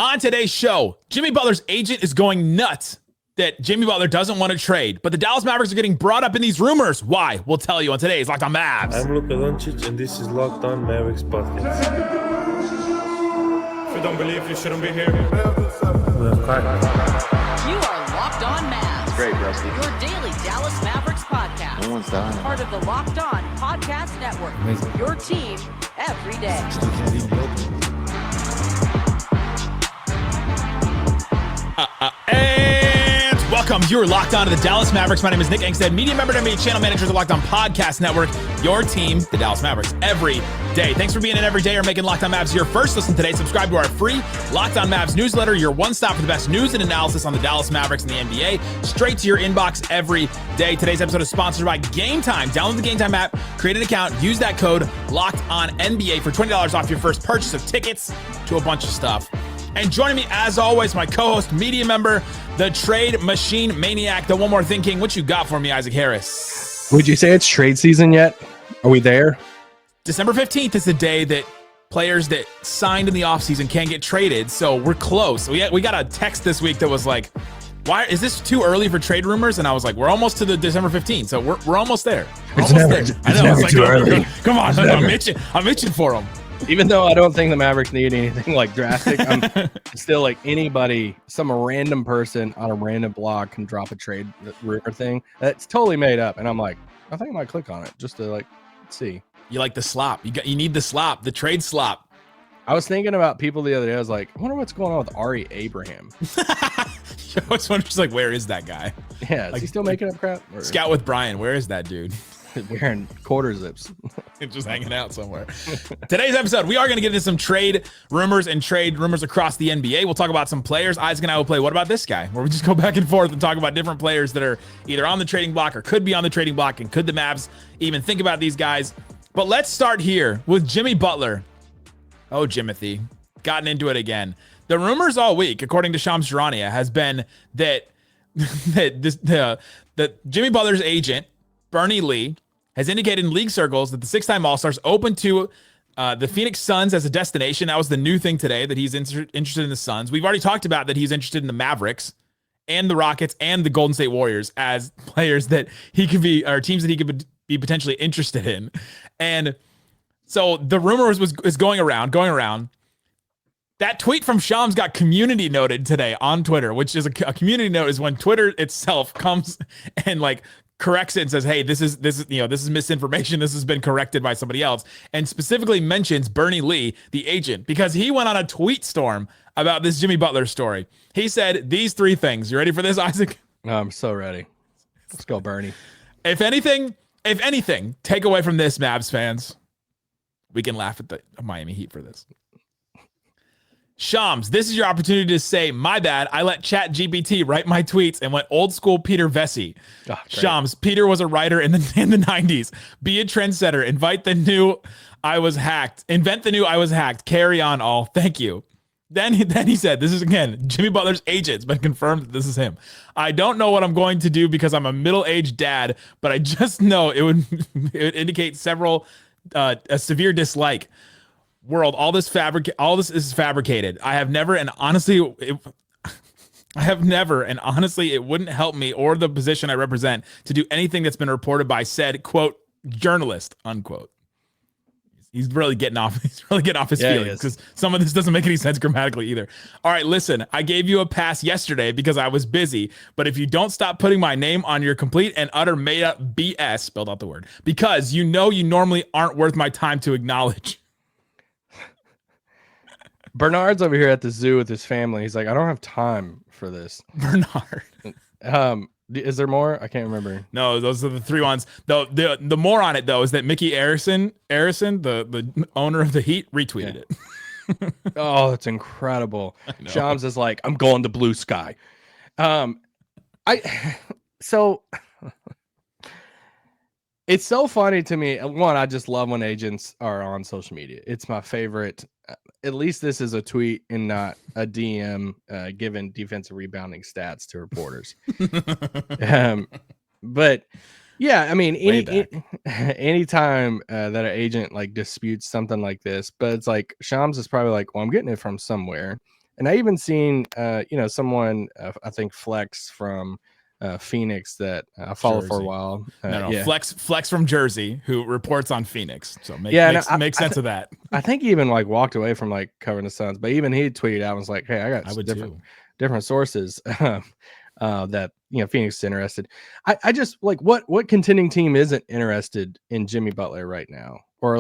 On today's show, Jimmy Butler's agent is going nuts that Jimmy Butler doesn't want to trade, but the Dallas Mavericks are getting brought up in these rumors. Why? We'll tell you on today's Locked On Mavs. I'm Luka Doncic, and this is Locked On Mavericks podcast. If you don't believe, you shouldn't be here. You are Locked On Mavs. Great, Rusty. Your daily Dallas Mavericks podcast. No one's dying. Part of the Locked On Podcast Network. Amazing. Your team every day. And welcome. You're locked on to the Dallas Mavericks. My name is Nick Angstadt, media member and NBA channel manager of the Locked On Podcast Network. Your team, the Dallas Mavericks, every day. Thanks for being in every day or making Locked On Mavs your first listen today. Subscribe to our free Locked On Mavs newsletter, your one stop for the best news and analysis on the Dallas Mavericks and the NBA, straight to your inbox every day. Today's episode is sponsored by Game Time. Download the Game Time app, create an account, use that code Locked On NBA for $20 off your first purchase of tickets to a bunch of stuff. And joining me, as always, my co-host, media member, the trade machine maniac, the one more thinking. What you got for me, Isaac Harris? Would you say it's trade season yet? Are we there? December 15th is the day that players that signed in the offseason can't get traded, so we're close. We got a text this week that was like, "Why is this too early for trade rumors?" And I was like, "We're almost to the December 15th, so we're almost there. It's never too early. Come on, I'm itching for them." Even though I don't think the Mavericks need anything like drastic, I'm still like anybody, some random person on a random blog can drop a trade rumor thing that's totally made up, and I'm like, I think I might click on it just to like see. You like the slop? You need the slop, the trade slop. I was thinking about people the other day. I was like, I wonder what's going on with Ari Abraham. I was wondering, just like, where is that guy? Yeah, is like, he still making up crap? Or Scout with Brian, where is that dude? wearing quarter zips. Just hanging out somewhere. Today's episode, we are going to get into some trade rumors across the NBA. We'll talk about some players. Isaac and I will play What About This Guy? Where we just go back and forth and talk about different players that are either on the trading block or could be on the trading block, and could the Mavs even think about these guys? But let's start here with Jimmy Butler. Oh, Jimothy. Gotten into it again. The rumors all week, according to Shams Charania, has been that that Jimmy Butler's agent, Bernie Lee, has indicated in league circles that the six-time All-Star is open to the Phoenix Suns as a destination. That was the new thing today, that he's interested in the Suns. We've already talked about that he's interested in the Mavericks and the Rockets and the Golden State Warriors as players that he could be, or teams that he could be potentially interested in. And so the rumor is going around. That tweet from Shams got community noted today on Twitter, which is a community note is when Twitter itself comes and like corrects it and says, "Hey, this is misinformation. This has been corrected by somebody else," and specifically mentions Bernie Lee, the agent, because he went on a tweet storm about this Jimmy Butler story. He said these three things. You ready for this, Isaac? I'm so ready. Let's go, Bernie. If anything, take away from this, Mavs fans, we can laugh at the Miami Heat for this. Shams, this is your opportunity to say, "My bad, I let ChatGPT write my tweets and went old school Peter Vesey." Oh, Shams, Peter was a writer in the 90s. Be a trendsetter. Invent the new I was hacked. Carry on all. Thank you. Then he said, this is again, Jimmy Butler's agent. It's been confirmed that this is him. "I don't know what I'm going to do because I'm a middle-aged dad, but I just know it would indicate a severe dislike. World, all this is fabricated. I have never, and honestly, it wouldn't help me or the position I represent to do anything that's been reported by said, quote, journalist," unquote. He's really getting off his feelings, because some of this doesn't make any sense grammatically either. "All right, listen, I gave you a pass yesterday because I was busy, but if you don't stop putting my name on your complete and utter made up BS," spelled out the word, "because you normally aren't worth my time to acknowledge." Bernard's over here at the zoo with his family. He's like, I don't have time for this. Bernard. Is there more? I can't remember. No, those are the three ones. The more on it, though, is that Mickey Arison, the owner of the Heat, retweeted it. Oh, that's incredible. Shams is like, I'm going to blue sky. It's so funny to me. One, I just love when agents are on social media. It's my favorite. At least this is a tweet and not a DM giving defensive rebounding stats to reporters. But yeah, I mean, anytime that an agent like disputes something like this, but it's like Shams is probably like, well, I'm getting it from somewhere. And I even seen, someone, I think Flex from Phoenix that I followed for a Jersey. while. No, Yeah. Flex from Jersey, who reports on Phoenix. So makes sense of that. I think he even like walked away from like covering the Suns, but even he tweeted out and was like, "Hey, I got I would different sources that Phoenix is interested." I just like what contending team isn't interested in Jimmy Butler right now, or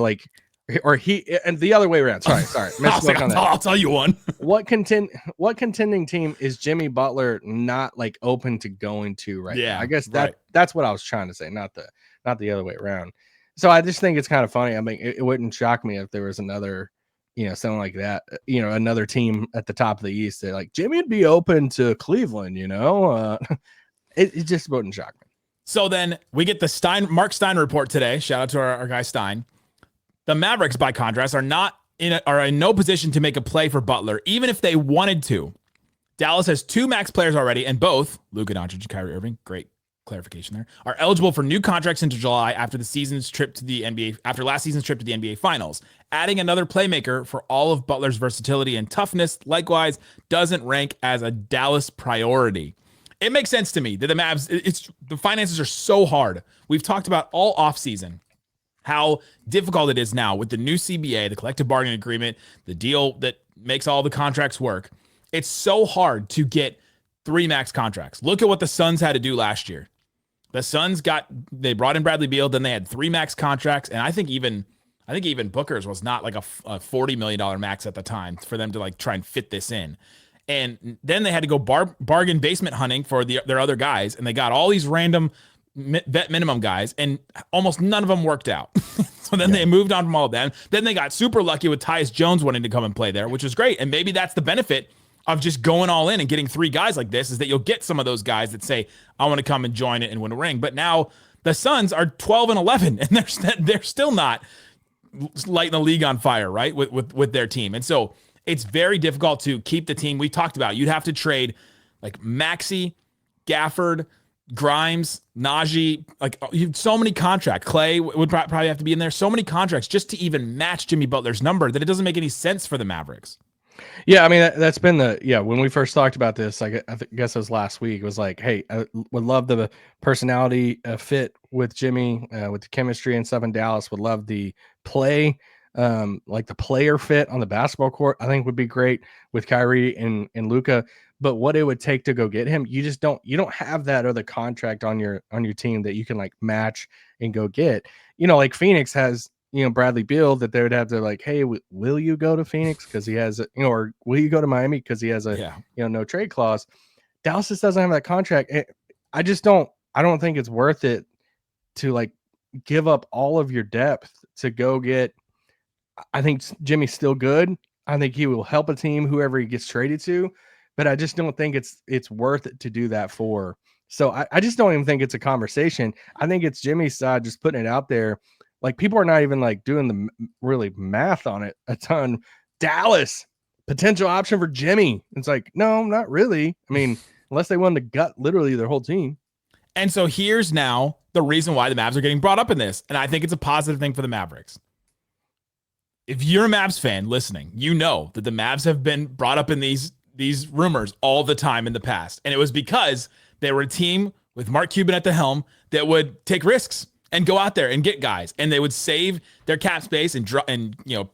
he and the other way around. Sorry, I'll tell you one. What contending team is Jimmy Butler not like open to going to right now? I guess that's what I was trying to say, not the other way around. So I just think it's kind of funny. I mean, it wouldn't shock me if there was another, something like that, another team at the top of the East. They're like, Jimmy'd be open to Cleveland, it just wouldn't shock me. So then we get the Mark Stein report today. Shout out to our guy Stein. The Mavericks, by contrast, are in no position to make a play for Butler, even if they wanted to. Dallas has 2 max players already, and both Luka Doncic and Kyrie Irving, great clarification there, are eligible for new contracts into July after last season's trip to the NBA Finals. Adding another playmaker for all of Butler's versatility and toughness, likewise, doesn't rank as a Dallas priority. It makes sense to me that the Mavs, the finances are so hard. We've talked about all offseason how difficult it is now with the new CBA, the collective bargaining agreement, the deal that makes all the contracts work. It's so hard to get 3 max contracts. Look at what the Suns had to do last year. The Suns they brought in Bradley Beal, then they had 3 max contracts, and I think even Booker's was not like a $40 million max at the time for them to like try and fit this in. And then they had to go bargain basement hunting for their other guys, and they got all these random vet minimum guys, and almost none of them worked out. So then they moved on from all of them. Then they got super lucky with Tyus Jones wanting to come and play there, which was great. And maybe that's the benefit of just going all in and getting 3 guys like this, is that you'll get some of those guys that say, I want to come and join it and win a ring. But now the Suns are 12-11, and they're still not lighting the league on fire, right? With their team. And so it's very difficult to keep the team. We talked about, you'd have to trade like Maxey, Gafford, Grimes, Najee, like you have so many contracts. Klay would probably have to be in there. So many contracts just to even match Jimmy Butler's number that it doesn't make any sense for the Mavericks. Yeah, I mean, that's been when we first talked about this, I guess it was last week, it was like, hey, I would love the personality fit with Jimmy, with the chemistry and stuff in Dallas, would love the play, like the player fit on the basketball court, I think would be great with Kyrie and Luka. But what it would take to go get him, you don't have that other contract on your team that you can like match and go get. Like Phoenix has, Bradley Beal, that they would have to like, hey, will you go to Phoenix because he has, or will you go to Miami because he has a, no trade clause. Dallas just doesn't have that contract. I don't think it's worth it to like give up all of your depth to go get. I think Jimmy's still good. I think he will help a team, whoever he gets traded to, but I just don't think it's worth it to do that for. So I just don't even think it's a conversation. I think it's Jimmy's side just putting it out there. Like people are not even like doing the really math on it a ton. Dallas, potential option for Jimmy. It's like, no, not really. I mean, unless they wanted to gut literally their whole team. And so here's now the reason why the Mavs are getting brought up in this. And I think it's a positive thing for the Mavericks. If you're a Mavs fan listening, you know that the Mavs have been brought up in these rumors all the time in the past. And it was because they were a team with Mark Cuban at the helm that would take risks and go out there and get guys, and they would save their cap space and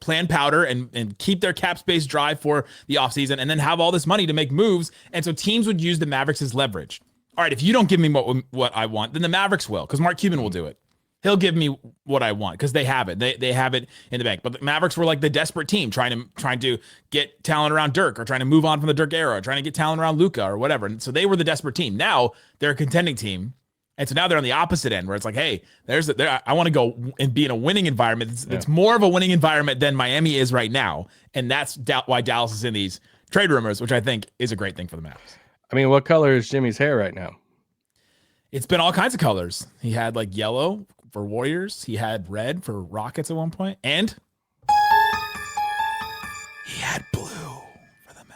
plan powder and keep their cap space dry for the offseason, and then have all this money to make moves. And so teams would use the Mavericks as leverage. All right, if you don't give me what I want, then the Mavericks will, because Mark Cuban will do it. He'll give me what I want because they have it. They have it in the bank. But the Mavericks were like the desperate team trying to get talent around Dirk, or trying to move on from the Dirk era, or trying to get talent around Luka or whatever. And so they were the desperate team. Now they're a contending team. And so now they're on the opposite end where it's like, hey, I want to go and be in a winning environment. It's more of a winning environment than Miami is right now. And that's why Dallas is in these trade rumors, which I think is a great thing for the Mavs. I mean, what color is Jimmy's hair right now? It's been all kinds of colors. He had like yellow for Warriors. He had red for Rockets at one point. And he had blue for the Mavs.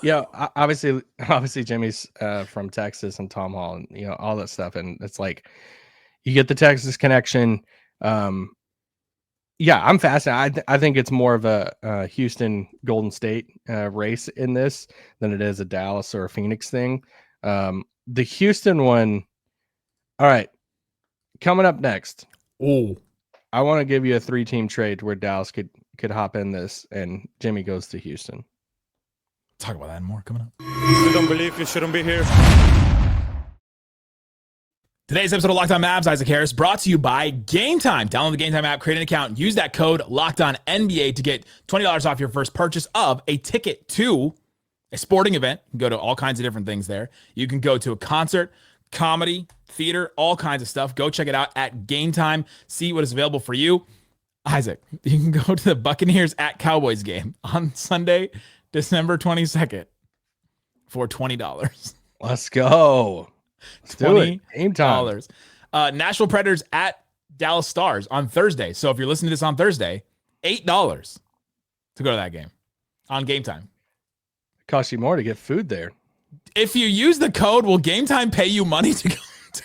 Yeah, obviously Jimmy's from Texas and Tom Hall and all that stuff, and it's like you get the Texas connection. Yeah, I'm fascinated. I think it's more of a Houston Golden State race in this than it is a Dallas or a Phoenix thing. The Houston one. All right, coming up next. Oh, I want to give you a 3-team trade where Dallas could hop in this and Jimmy goes to Houston. talk about that and more coming up. If you don't believe, you shouldn't be here. Today's episode of Locked On Mavs, Isaac Harris, brought to you by Game Time. Download the Game Time app, create an account, use that code Locked On NBA to get $20 off your first purchase of a ticket to a sporting event. You can go to all kinds of different things there. You can go to a concert, comedy, theater, all kinds of stuff. Go check it out at Game Time. See what is available for you. Isaac, you can go to the Buccaneers at Cowboys game on Sunday, December 22nd for $20. Let's go. Let's do it. Game time. Nashville Predators at Dallas Stars on Thursday. So if you're listening to this on Thursday, $8 to go to that game on Game Time. It costs you more to get food there. If you use the code, will Game Time pay you money to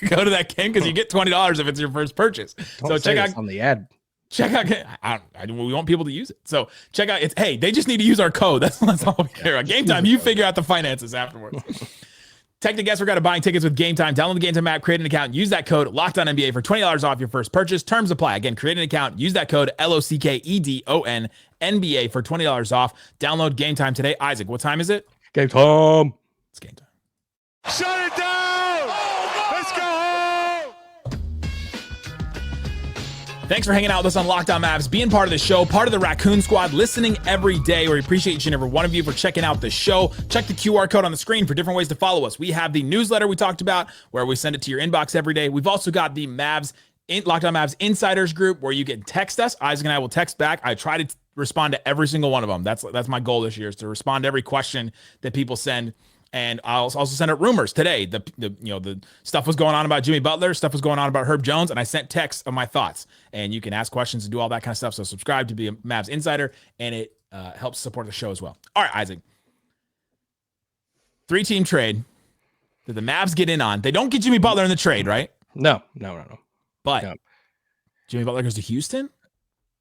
go to that game? Because you get $20 if it's your first purchase. Don't say check out on the ad. Check out. We want people to use it. So check out. Hey, they just need to use our code. That's all we care about. Game Time. You figure out the finances afterwards. Take the guesswork out of buying tickets with Game Time. Download the Game Time app, create an account, use that code LOCKEDONNBA for $20 off your first purchase. Terms apply. Again, create an account, use that code LOCKEDON NBA for $20 off. Download Game Time today. Isaac, what time is it? Game time. It's game time. Shut it down! Let's go home! Thanks for hanging out with us on Locked On Mavs, being part of the show, part of the Raccoon Squad, listening every day. We appreciate each and every one of you for checking out the show. Check the QR code on the screen for different ways to follow us. We have the newsletter we talked about where we send it to your inbox every day. We've also got the Locked On Mavs Insiders group where you can text us. Isaac and I will text back. I try to respond to every single one of them. That's my goal this year, is to respond to every question that people send. And I'll also send out rumors today. The stuff was going on about Jimmy Butler, stuff was going on about Herb Jones, and I sent texts of my thoughts. And you can ask questions and do all that kind of stuff. So subscribe to be a Mavs Insider, and it helps support the show as well. All right, Isaac. 3-team trade that the Mavs get in on. They don't get Jimmy Butler in the trade, right? No. But No. Jimmy Butler goes to Houston?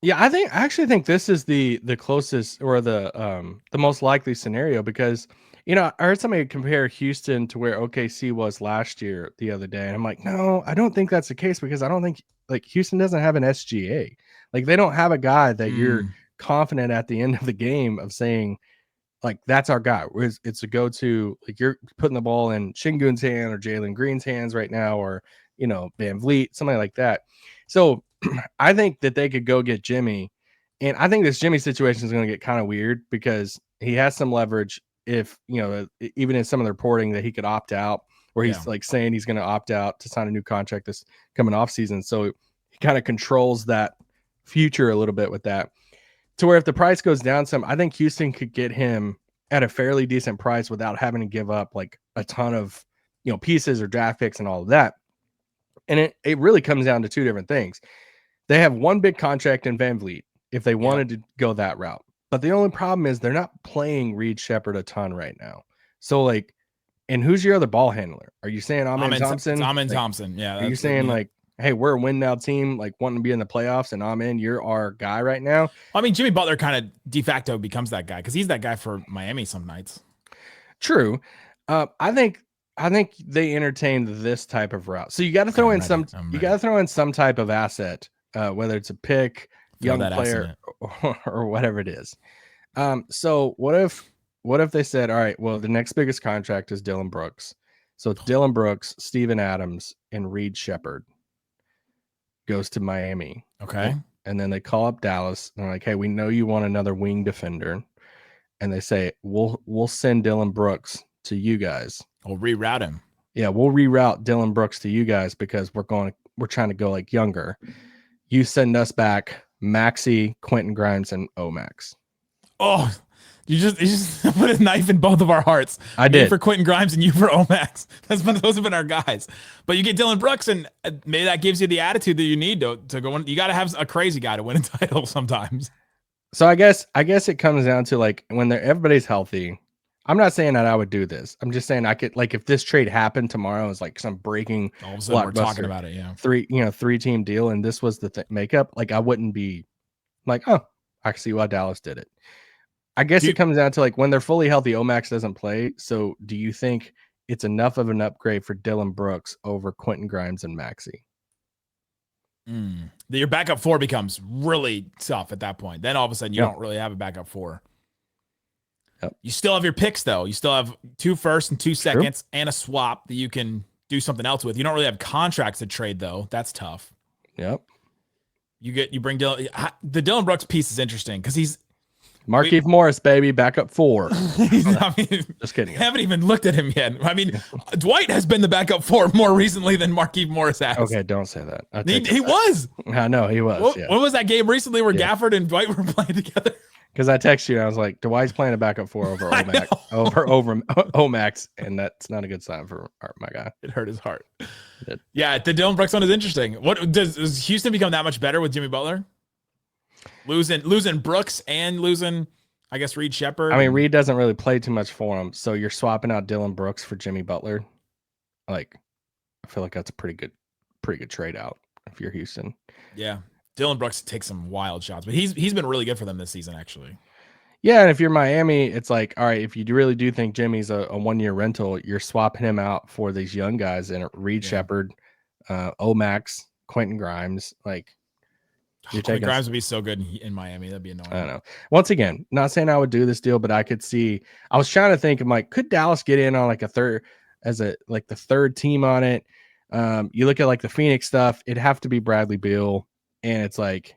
Yeah, I actually think this is the closest or the most likely scenario because I heard somebody compare Houston to where OKC was last year the other day, and I'm like, no, I don't think that's the case because I don't think Houston doesn't have an SGA. They don't have a guy that you're confident at the end of the game of saying that's our guy. It's a go-to. You're putting the ball in Şengün's hand or Jalen Green's hands right now, or Van Vliet, something like that. So I think that they could go get Jimmy, and I think this Jimmy situation is going to get kind of weird because he has some leverage. If even in some of the reporting that he could opt out, where he's saying he's going to opt out to sign a new contract this coming off season, so he kind of controls that future a little bit with that. To where if the price goes down some, I think Houston could get him at a fairly decent price without having to give up a ton of pieces or draft picks and all of that. And it really comes down to two different things. They have one big contract in Van Vliet if they wanted to go that route. But the only problem is they're not playing Reed Shepherd a ton right now. So and who's your other ball handler? Are you saying Amen Thompson? Amen Thompson. Yeah. Are you saying hey, we're a win now team, wanting to be in the playoffs, and Amen, you're our guy right now? I mean, Jimmy Butler kind of de facto becomes that guy because he's that guy for Miami some nights. True. I think they entertained this type of route. So you got to throw in some type of asset, whether it's a pick, young player, or whatever it is. So what if they said, all right, well, the next biggest contract is Dylan Brooks. So it's Dylan Brooks, Steven Adams, and Reed Shepherd goes to Miami. Okay. And then they call up Dallas and they're like, hey, we know you want another wing defender. And they say, we'll send Dylan Brooks to you guys. We'll reroute him. Yeah, we'll reroute Dylan Brooks to you guys because we're trying to go younger. You send us back Maxey, Quentin Grimes, and Omax. Oh, you just put a knife in both of our hearts. I did. Me for Quentin Grimes and you for Omax. Those have been our guys. But you get Dylan Brooks, and maybe that gives you the attitude that you need to go in. You got to have a crazy guy to win a title sometimes. So I guess it comes down to when everybody's healthy. I'm not saying that I would do this. I'm just saying I could if this trade happened tomorrow, it's some breaking all of a sudden we're talking about it. Yeah. 3-team deal, and this was the makeup. I wouldn't be like, oh, I can see why Dallas did it. I guess it comes down to like when they're fully healthy, Omax doesn't play. So do you think it's enough of an upgrade for Dylan Brooks over Quentin Grimes and Maxey? Your backup 4 becomes really tough at that point. Then all of a sudden you don't really have a backup 4. Yep. You still have your picks though. You still have 2 firsts and 2 seconds and a swap that you can do something else with. You don't really have contracts to trade though. That's tough. Yep. You bring Dylan. The Dylan Brooks piece is interesting because he's Markieff Morris, baby, backup 4. Just kidding. I haven't even looked at him yet. I mean, Dwight has been the backup 4 more recently than Markieff Morris has. Okay, don't say that. He was. I know he was. When was that game recently where Gafford and Dwight were playing together? Because I texted you and I was like, Dwight's playing a backup 4 over Omax, and that's not a good sign for my guy. It hurt his heart. Yeah, the Dylan Brooks one is interesting. What does Houston become that much better with Jimmy Butler? Losing Brooks and losing, I guess, Reed Shepherd. I mean, Reed doesn't really play too much for him, so you're swapping out Dylan Brooks for Jimmy Butler. Like, I feel like that's a pretty good trade out if you're Houston. Yeah, Dylan Brooks takes some wild shots, but he's been really good for them this season, actually. Yeah, and if you're Miami, it's like, all right, if you really do think Jimmy's a 1-year rental, you're swapping him out for these young guys and Reed Shepherd, Omax, Quentin Grimes, like. Quentin Grimes would be so good in Miami. That'd be annoying. I don't know. Once again, not saying I would do this deal, but I could see. I was trying to think. I'm like, could Dallas get in on like the third team on it? You look at like the Phoenix stuff. It'd have to be Bradley Beal, and it's like,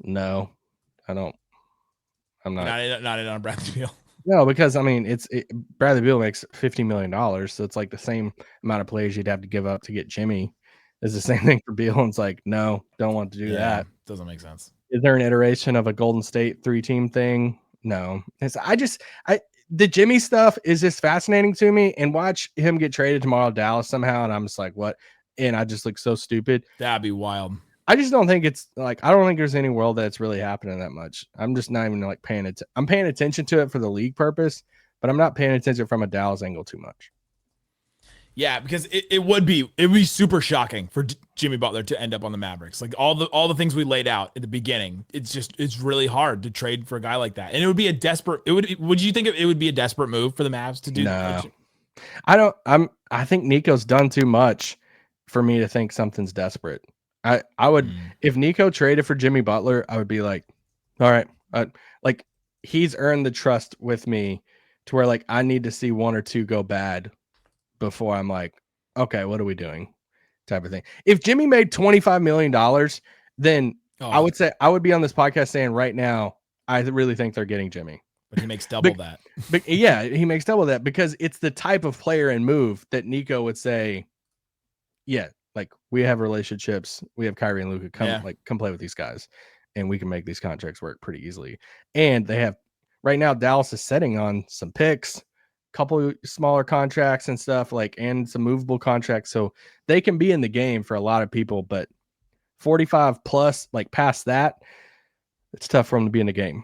no, I don't. I'm not in on Bradley Beal. No, because I mean, Bradley Beal makes $50 million, so it's like the same amount of players you'd have to give up to get Jimmy. It's the same thing for Beal. And it's like, no, don't want to do that. Doesn't make sense. Is there an iteration of a Golden State 3-team thing? No. The Jimmy stuff is just fascinating to me, and watch him get traded tomorrow to Dallas somehow. And I'm just like, what? And I just look so stupid. That'd be wild. I just don't think it's like, I don't think there's any world that's really happening that much. I'm just not even like paying it. I'm paying attention to it for the league purpose, but I'm not paying attention from a Dallas angle too much. Yeah, because it would be super shocking for Jimmy Butler to end up on the Mavericks. Like all the things we laid out at the beginning, it's really hard to trade for a guy like that. And it would be a desperate. Would you think it would be a desperate move for the Mavs to do? No, I don't. I think Nico's done too much for me to think something's desperate. I would if Nico traded for Jimmy Butler, I would be like, all right, like he's earned the trust with me to where like I need to see 1 or 2 go bad before I'm like, okay, what are we doing? Type of thing. If Jimmy made $25 million, then I would say I would be on this podcast saying right now, I really think they're getting Jimmy. But he makes double that. But yeah, he makes double that because it's the type of player and move that Nico would say, yeah, like we have relationships. We have Kyrie and Luka come play with these guys and we can make these contracts work pretty easily. And they have right now, Dallas is setting on some picks, couple smaller contracts and stuff like, and some movable contracts. So they can be in the game for a lot of people, but 45 plus, like past that, it's tough for them to be in the game.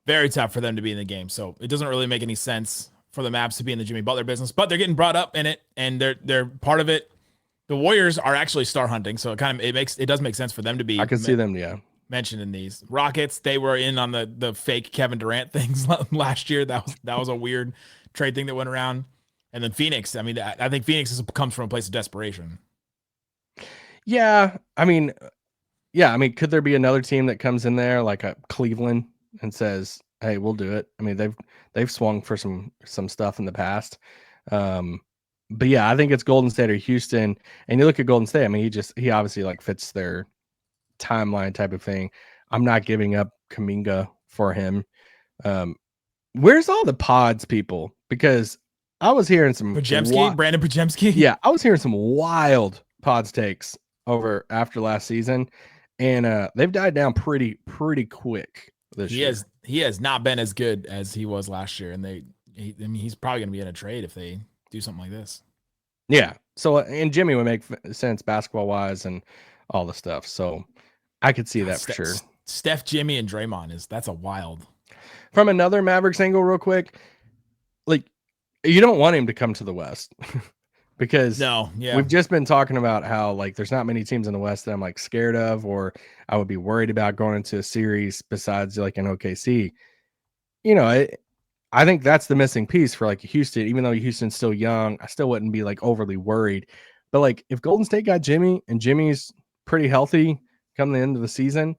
Very tough for them to be in the game. So it doesn't really make any sense for the Mavs to be in the Jimmy Butler business, but they're getting brought up in it and they're part of it. The Warriors are actually star hunting. So it does make sense for them to be. I can see them. Yeah. Mentioned in these Rockets. They were in on the fake Kevin Durant things last year. That was a weird trade thing that went around. And then Phoenix. I mean, I think Phoenix comes from a place of desperation. Yeah. I mean, could there be another team that comes in there like a Cleveland and says, hey, we'll do it? I mean, they've swung for some stuff in the past. But yeah, I think it's Golden State or Houston. And you look at Golden State, I mean, he obviously like fits their timeline type of thing. I'm not giving up Kuminga for him. Where's all the pods people? Because I was hearing some Brandon Pajemski. Yeah, I was hearing some wild pods takes over after last season, and they've died down pretty quick this year. He has not been as good as he was last year, and he's probably going to be in a trade if they do something like this. Yeah. So and Jimmy would make sense basketball wise and all the stuff. So I could see that for sure. Steph, Jimmy, and Draymond that's a wild. From another Mavericks angle, real quick, like you don't want him to come to the West. because No, yeah. we've just been talking about how like there's not many teams in the West that I'm like scared of or I would be worried about going into a series besides like an OKC. You know, I think that's the missing piece for like Houston. Even though Houston's still young, I still wouldn't be like overly worried. But like if Golden State got Jimmy and Jimmy's pretty healthy come the end of the season,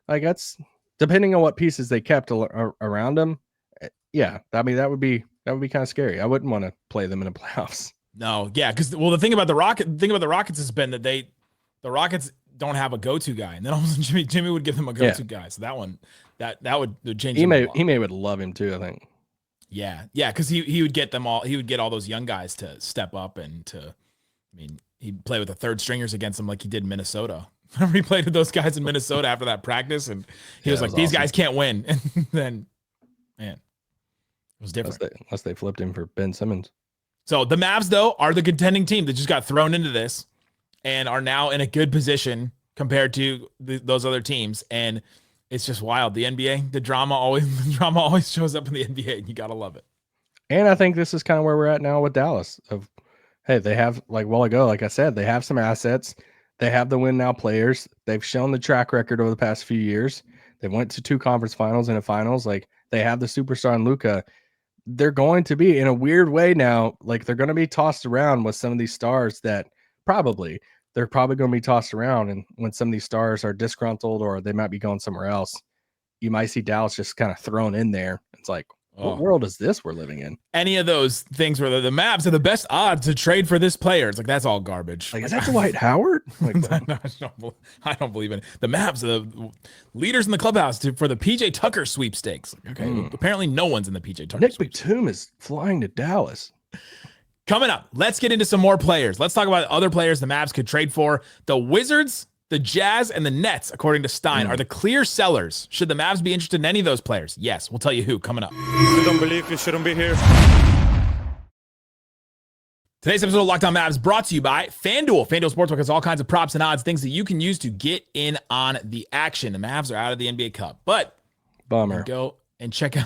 like that's depending on what pieces they kept around him. Yeah, I mean that would be kind of scary. I wouldn't want to play them in the playoffs. No, yeah, because the thing about the Rockets has been that the Rockets don't have a go-to guy, and then all of a sudden Jimmy would give them a go-to guy. So that one that would change. Ime would love him too, I think. Yeah, because he would get them all. He would get all those young guys to step up and to. I mean, he'd play with the third stringers against them like he did in Minnesota. Remember he played with those guys in Minnesota after that practice, and he was like, "These guys can't win." And then, man, it was different. Unless they flipped him for Ben Simmons. So the Mavs, though, are the contending team that just got thrown into this and are now in a good position compared to those other teams. And it's just wild. The NBA, the drama always shows up in the NBA, and you gotta love it. And I think this is kind of where we're at now with Dallas. Hey, they have like I said, they have some assets. They have the win now players. They've shown the track record over the past few years. They went to 2 conference finals and a finals. Like they have the superstar in Luka. They're going to be in a weird way now. Like they're going to be tossed around with some of these stars that they're probably going to be tossed around. And when some of these stars are disgruntled or they might be going somewhere else, you might see Dallas just kind of thrown in there. It's like, what world is this we're living in? Any of those things where the Mavs are the best odds to trade for this player. It's like, that's all garbage. Like, is that Dwight Howard? Like, no, I don't believe in it. The Mavs are the leaders in the clubhouse for the PJ Tucker sweepstakes. Okay. Apparently no one's in the PJ Tucker Nick Batum is flying to Dallas. Coming up, let's get into some more players. Let's talk about other players the Mavs could trade for. The Wizards, the Jazz, and the Nets, according to Stein, are the clear sellers. Should the Mavs be interested in any of those players? Yes, we'll tell you who coming up. You don't believe you shouldn't be here. Today's episode of Locked On Mavs brought to you by FanDuel. FanDuel Sportsbook has all kinds of props and odds, things that you can use to get in on the action. The Mavs are out of the NBA Cup, but bummer. You can go and check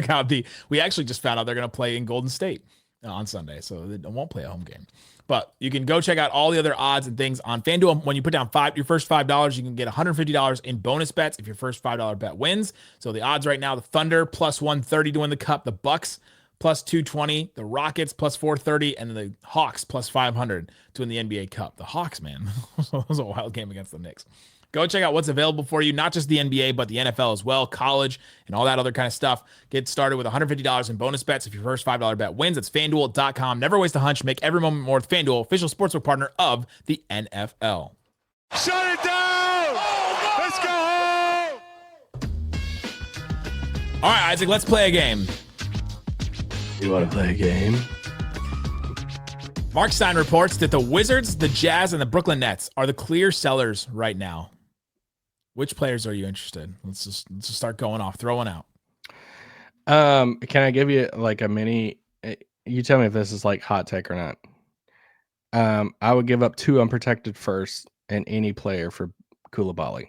out we actually just found out they're going to play in Golden State on Sunday, so they won't play a home game. But you can go check out all the other odds and things on FanDuel. When you put down your first $5, you can get $150 in bonus bets if your first $5 bet wins. So the odds right now, the Thunder plus 130 to win the Cup, the Bucks plus 220, the Rockets plus 430, and then the Hawks plus 500 to win the NBA Cup. The Hawks, man, that was a wild game against the Knicks. Go check out what's available for you, not just the NBA, but the NFL as well, college, and all that other kind of stuff. Get started with $150 in bonus bets if your first $5 bet wins. It's FanDuel.com. Never waste a hunch. Make every moment more with FanDuel, official sportsbook partner of the NFL. Shut it down! Let's go home! All right, Isaac, let's play a game. You want to play a game? Mark Stein reports that the Wizards, the Jazz, and the Brooklyn Nets are the clear sellers right now. Which players are you interested in? Let's just start going off, throwing out. Can I give you like a mini? You tell me if this is like hot take or not. I would give up 2 unprotected firsts and any player for Koulibaly.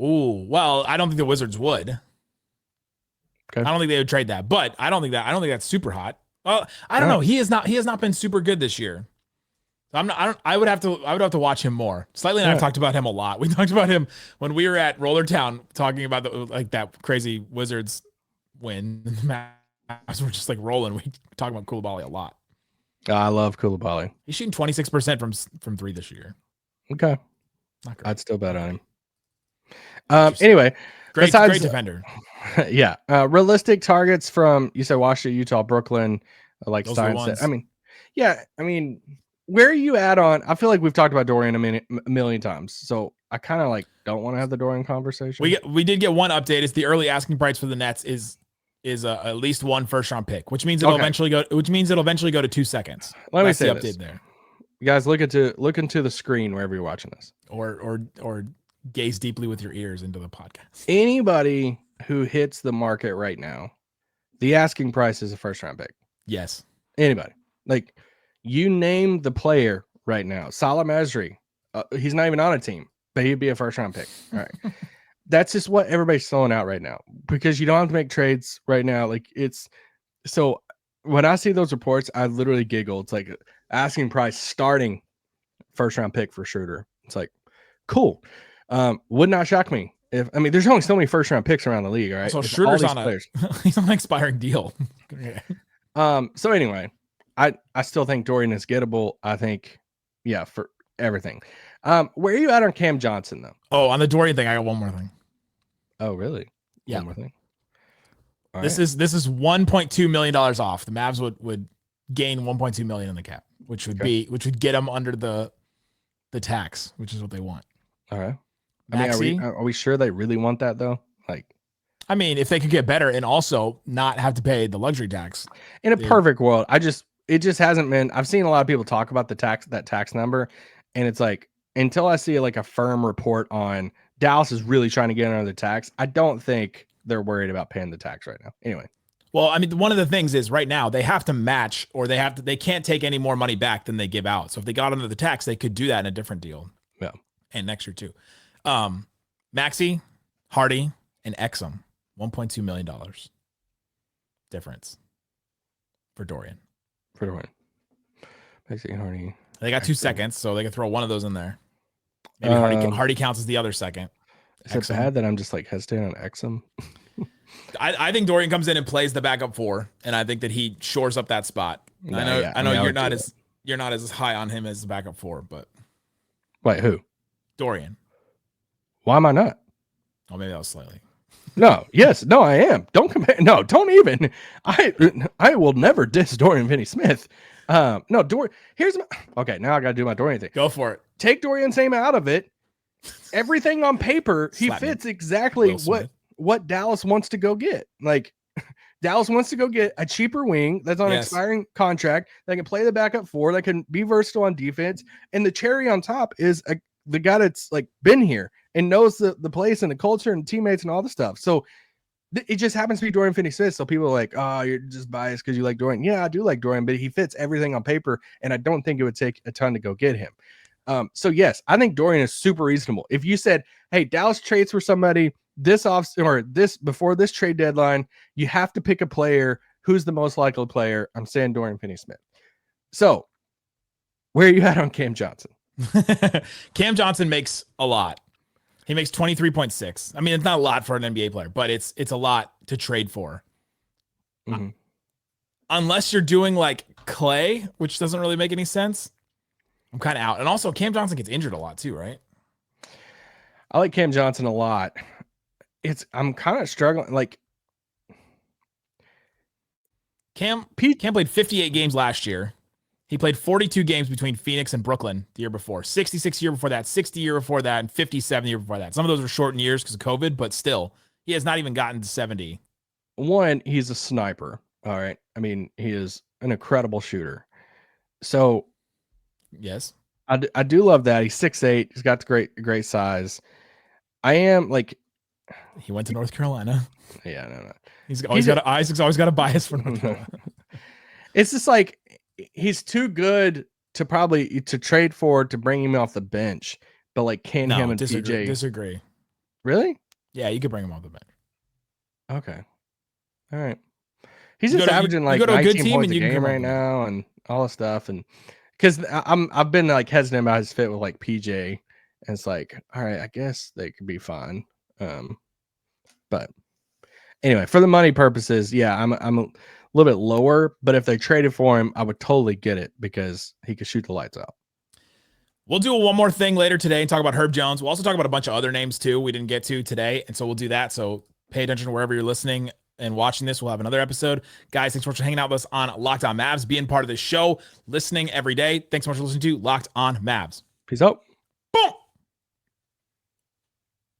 Ooh, well, I don't think the Wizards would. Okay. I don't think they would trade that, but I don't think that's super hot. Well, I don't know. He has not been super good this year. I would have to watch him more. Slightly and I've talked about him a lot. We talked about him when we were at Roller Town talking about that crazy Wizards win. The Mavs were just like rolling. We talk about Koulibaly a lot. I love Koulibaly. He's shooting 26% from 3 this year. Okay. Not great. I'd still bet on him. Anyway, great defender. Yeah. Realistic targets from, you said Washington, Utah, Brooklyn, like Stein said. I mean, where are you at on? I feel like we've talked about Dorian a million times, so I kind of like don't want to have the Dorian conversation. We did get one update. It's the early asking price for the Nets is at least 1 first-round pick, which means it'll eventually go to 2 seconds. Let me say the update this. there. You guys look into the screen wherever you're watching this, or gaze deeply with your ears into the podcast. Anybody who hits the market right now, the asking price is a first-round pick. Yes. Anybody. Like, you name the player right now. Salah Mejri. He's not even on a team, but he'd be a first-round pick. All right. That's just what everybody's throwing out right now because you don't have to make trades right now. Like, it's so when I see those reports, I literally giggle. It's like asking price starting first round pick for Schroeder. It's like, cool. Would not shock me if, I mean, there's only so many first round picks around the league. All right. So It's Schroeder's all these on players. he's on an expiring deal. So anyway, I still think Dorian is gettable. I think, yeah, for everything. Where are you at on Cam Johnson though? Oh, on the Dorian thing, I got one more thing. Oh, really? Yeah. One more thing. All This right. is $1.2 million off. The Mavs would gain 1.2 million in the cap, which would get them under the tax, which is what they want. All right. I mean, are we sure they really want that though? Like, I mean, if they could get better and also not have to pay the luxury tax. in a perfect world, it just hasn't been. I've seen a lot of people talk about that tax number, and it's like, until I see like a firm report on Dallas is really trying to get under the tax, I don't think they're worried about paying the tax right now. Anyway. Well, I mean, one of the things is right now they have to match, or they can't take any more money back than they give out. So if they got under the tax, they could do that in a different deal. Yeah. And next year too. Maxey, Hardy, and Exum, $1.2 million difference for Dorian. For Dorian. Maxey, Hardy. They got 2 seconds, so they can throw one of those in there. Maybe Hardy counts as the other second. Is it bad that I'm just like hesitating on Exum? I think Dorian comes in and plays the backup 4, and I think that he shores up that spot. I know you're not as high on him as the backup 4, but wait, who? Dorian. Why am I not? Oh, maybe that was slightly. No, yes, no, I am. Don't compare. No, don't even. I will never diss Dorian Finney-Smith. No, Dorian. Okay, now I got to do my Dorian thing. Go for it. Take Dorian's name out of it. Everything on paper, he fits exactly what Dallas wants to go get. Like, Dallas wants to go get a cheaper wing that's on an expiring contract that can play the backup 4, that can be versatile on defense, and the cherry on top is the guy that's like been here and knows the place and the culture and teammates and all the stuff. So it just happens to be Dorian Finney-Smith. So people are like, oh, you're just biased because you like Dorian. Yeah, I do like Dorian, but he fits everything on paper, and I don't think it would take a ton to go get him. So yes, I think Dorian is super reasonable. If you said, hey, Dallas trades for somebody before this trade deadline, you have to pick a player. Who's the most likely player? I'm saying Dorian Finney-Smith. So where are you at on Cam Johnson? Cam Johnson makes a lot. He makes 23.6. I mean, it's not a lot for an NBA player, but it's a lot to trade for. Mm-hmm. Unless you're doing like Klay, which doesn't really make any sense. I'm kind of out. And also Cam Johnson gets injured a lot too, right? I like Cam Johnson a lot. I'm kind of struggling. Like, Cam played 58 games last year. He played 42 games between Phoenix and Brooklyn the year before, 66 year before that, 60 year before that, and 57 year before that. Some of those were shortened years because of COVID, but still, he has not even gotten to 70. One, he's a sniper. All right. I mean, he is an incredible shooter. So, yes, I do love that. He's 6'8". He's got the great size. I am like, he went to North Carolina. Yeah, no. Isaac's always got a bias for North Carolina. It's just like, he's too good to trade for, to bring him off the bench. But like, him and PJ disagree? Really? Yeah, you could bring him off the bench. Okay. All right. He's just averaging like 19 points a game right now and all this stuff. And because I've been like hesitant about his fit with like PJ, and it's like, all right, I guess they could be fine. But anyway, for the money purposes, yeah, I'm a little bit lower, but if they traded for him, I would totally get it because he could shoot the lights out. We'll do one more thing later today and talk about Herb Jones. We'll also talk about a bunch of other names too we didn't get to today, and so we'll do that. So pay attention wherever you're listening and watching this. We'll have another episode. Guys, thanks so much for hanging out with us on Locked On Mavs, being part of this show, listening every day. Thanks so much for listening to Locked On Mavs. Peace out.